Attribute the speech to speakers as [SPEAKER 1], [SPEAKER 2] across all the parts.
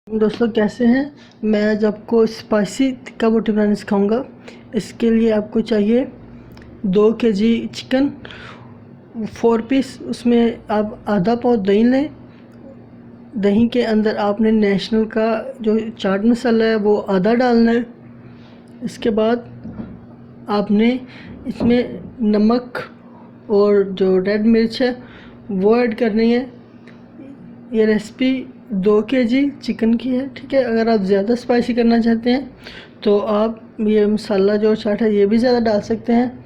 [SPEAKER 1] दोस्तों कैसे हैं। मैं आज आपको स्पाइसी टिक्का बोटी बनाना सिखाऊंगा। इसके लिए आपको चाहिए 2 kg चिकन, 4 पीस। उसमें आप आधा पाव दही लें। दही के अंदर आपने नेशनल का जो चाट मसाला है वो आधा डालना है। इसके बाद आपने इसमें नमक और जो रेड मिर्च है वो ऐड करनी है। ये रेसिपी 2 kg चिकन की है, ठीक है। अगर आप ज़्यादा स्पाइसी करना चाहते हैं तो आप ये मसाला जो चाट है ये भी ज़्यादा डाल सकते हैं,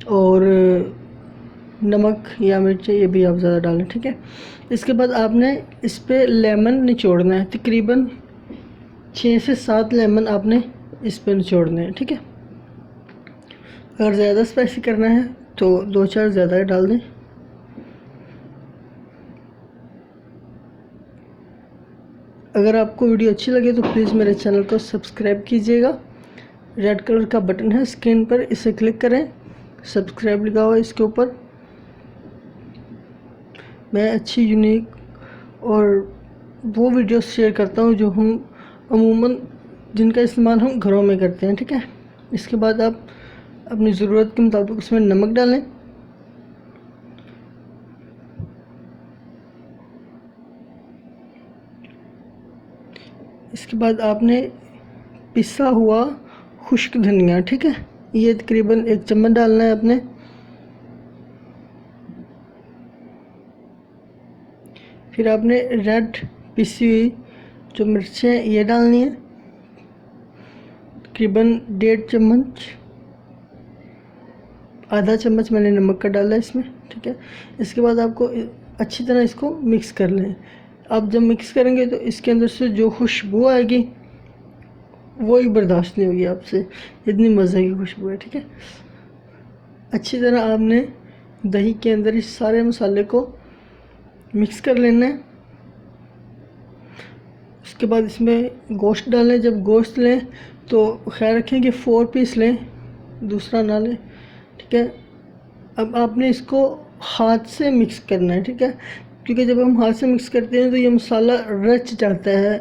[SPEAKER 1] और नमक या मिर्च ये भी आप ज़्यादा डालें, ठीक है। इसके बाद आपने इस पर लेमन निचोड़ना है। तकरीबन 6 से 7 लेमन आपने इस पर निचोड़ने हैं, ठीक है। अगर ज़्यादा स्पाइसी करना है तो 2-4 ज़्यादा डाल दें। अगर आपको वीडियो अच्छी लगे तो प्लीज़ मेरे चैनल को सब्सक्राइब कीजिएगा। रेड कलर का बटन है स्क्रीन पर, इसे क्लिक करें। सब्सक्राइब लिखा हुआ है इसके ऊपर। मैं अच्छी यूनिक और वो वीडियोस शेयर करता हूँ जो हम अमूमन जिनका इस्तेमाल हम घरों में करते हैं, ठीक है। इसके बाद आप अपनी ज़रूरत के मुताबिक उसमें नमक डालें। इसके बाद आपने पिसा हुआ खुश्क धनिया, ठीक है, ये तकरीबन 1 चम्मच डालना है आपने। फिर आपने रेड पिसी हुई जो मिर्चें हैं ये डालनी है, तकरीबन 1.5 चम्मच। आधा चम्मच मैंने नमक का डाला है इसमें, ठीक है। इसके बाद आपको अच्छी तरह इसको मिक्स कर लें। आप जब मिक्स करेंगे तो इसके अंदर से जो खुशबू आएगी वो ही बर्दाश्त नहीं होगी आपसे, इतनी मज़े की खुशबू है, ठीक है। अच्छी तरह आपने दही के अंदर इस सारे मसाले को मिक्स कर लेना है। उसके बाद इसमें गोश्त डालें। जब गोश्त लें तो ख्याल रखें कि 4 पीस लें, दूसरा ना लें, ठीक है। अब आपने इसको हाथ से मिक्स करना है, ठीक है, क्योंकि जब हम हाथ से मिक्स करते हैं तो ये मसाला रच जाता है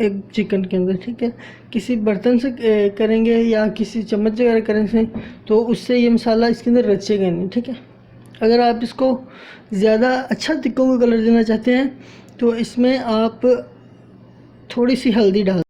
[SPEAKER 1] एक चिकन के अंदर, ठीक है। किसी बर्तन से करेंगे या किसी चम्मच वगैरह करें से तो उससे ये मसाला इसके अंदर रचेगा नहीं, ठीक है। अगर आप इसको ज़्यादा अच्छा टिक्कों को कलर देना चाहते हैं तो इसमें आप थोड़ी सी हल्दी डाल